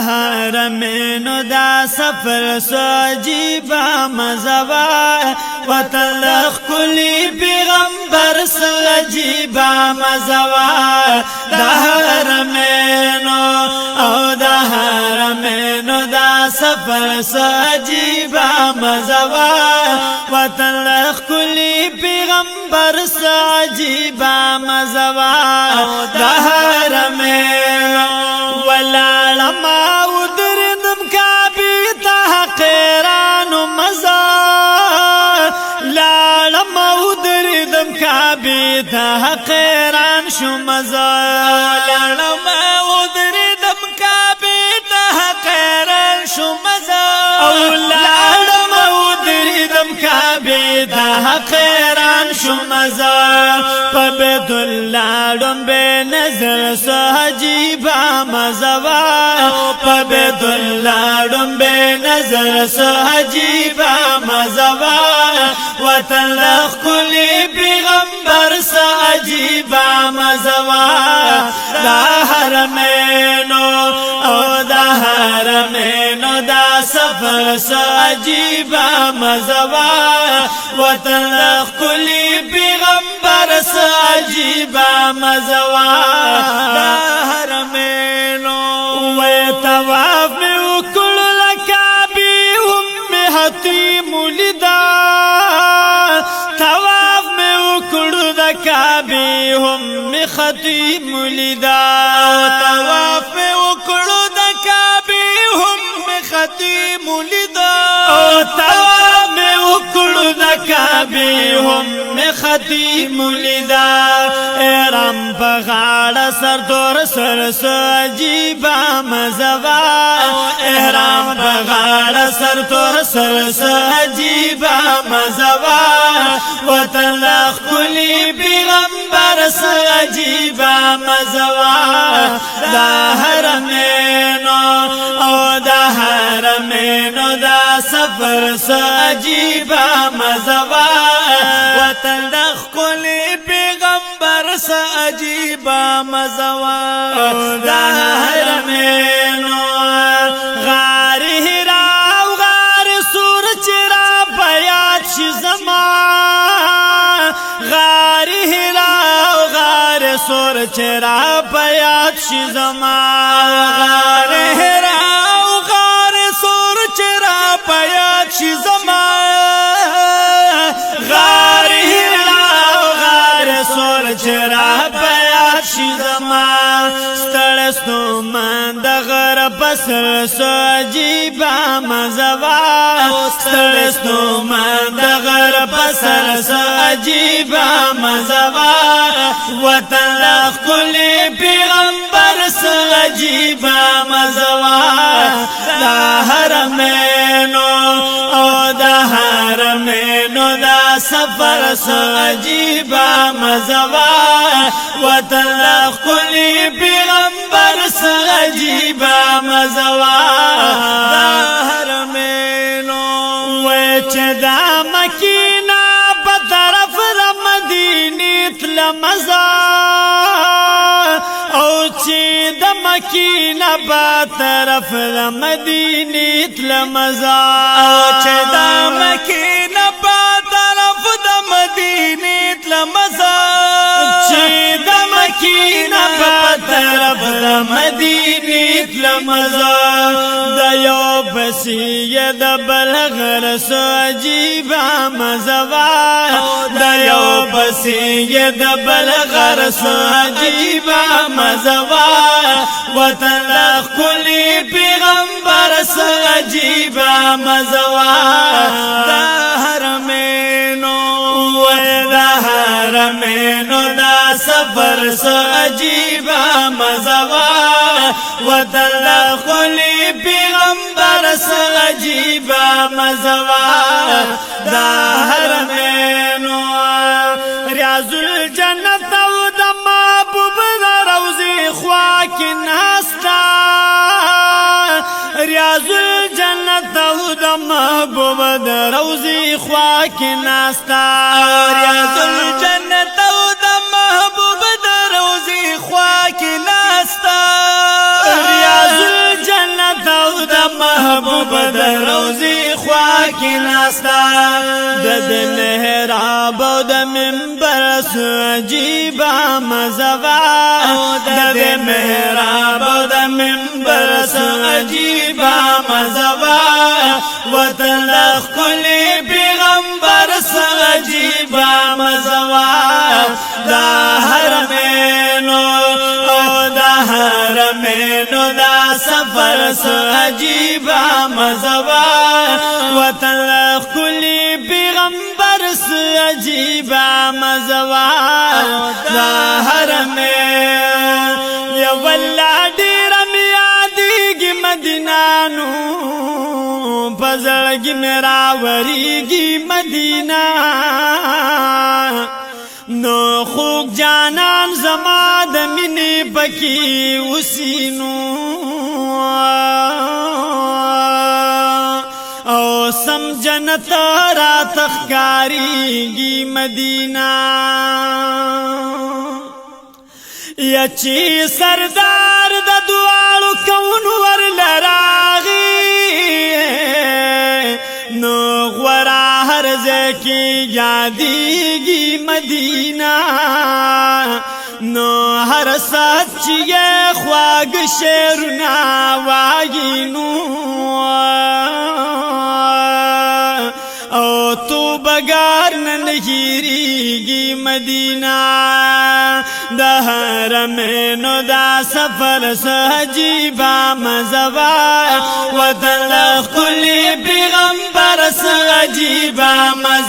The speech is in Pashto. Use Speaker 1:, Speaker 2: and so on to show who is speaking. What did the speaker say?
Speaker 1: حرمینو دا سفر سو عجیبا مزوا وطلق کلی پیغمبر سو عجیبا مزوا دا حرمینو او دا حرمینو دا سفر سو عجیبا مزوا وطلق کلی پیغمبر سو عجیبا مزوا دا حرمینو ولالما ودردم کعبی تا قیرانو مزا لالما ودردم کعبی تا قیران شو مزا لالما ودردم کعبی تا قیران شو مزا لالما ودردم کعبی تا قیران شو مزا بیت اللہ ڈنبے نظر سو عجیبا مزوا بیت اللہ ڈنبے نظر سو عجیبا مزوا وطلق کلی پیغمبر سو عجیبا مزوا دا حرمینو او دا حرمینو دا سفر سو عجیبا مزوا وطلق کلی پیغمبر سو عجیبا مزوا دا حرمینو وطواف میں اکل لکابی ام حتیم لدا طواف میں اکل لکابی ام حتیم لدا طواف میں اکل لکابی ام حتیم لدا طواف میں اکل لکابی ام حتیم لدا احرام پغاڑا سر دور سر سو عجیبا مزوا احرام پغاڑا سر دور سر سو عجیبا مزوا وطلق کلی پیغمبر سو عجیبا مزوا دا حرمینو او دا حرمینو دا سفر سو عجیبا مزوا وطلق کلی پیغمبر سو عجیبا مزوا دا حرمینو غار ہرا غار سور چرا بیات شی زمان غار ہرا غار سور چرا بیات شی زمان غار ہرا غار سور چرا بیات شی زمان غار ہرا غار سور چرا بیات شی زمان سترستو من دا غر پسر سو عجیبا مزوا سترستو من دا غر پسر سو عجیبا مزوا وطلق کلی پیغمبر سو عجیبا مزوا دا حرمینو او دا حرمینو دا سفر سو عجیبا مزوا وطلق کلی پیغمبر سو عجیبا مزوا دا حرمینو ویچ دا مکینا بطرف دا مدینی تلمزا او چی دا مکینا بطرف دا مدینی تلمزا او چی دا مکینا بطرف دا مدینی تلمزا چی دا مکینا بطرف دا مدینی تلمزا دا یو بسی دا بلغر سو عجیبا مزوا دا یو بسی دا بلغر سو عجیبا مزوا وطلق کلی پیغمبر سو عجیبا مزوا دا حرمینو دا حرمینو دا سفر سو عجیبا مزوا وطلق کلی پیغمبر سو عجیبا مزوا دا حرمینو ریاض الجنت او دا محبوب دا روزی خواک ناستا ریاض الجنت او دا محبوب دا روزی خواک ناستا ریاض الجنت او دا محبوب دا روزی خواک ناستا ریاض الجنت کې ناستا د محراب او د منبر عجیبه مزوا د محراب او د منبر عجیبه مزوا وطن خلی پیغمبر عجیبه مزوا دا حرمینو دا سفر عجیبه مزوا وطن خلی پیغمبر عجیبه مزوا دا حرمین یا والله ډیر میادیږي مدینانو پزړګي میرا وریږي مدینہ نو خوږ جانان زما د مینې پکې وسینو او سم جنت را تخکاریږي مدینہ یا چې سردار د دوالو کون ور لراغي نو غورا هر ځکه یادېږي مدینہ نو هر سچ یې خواږ شعرونه وایي نو او تو بغار نن هېرېږي مدینہ د حرمینو دا سفر عجیبه مزوا وطن ښکلی پیغمبر عجیبه مزوا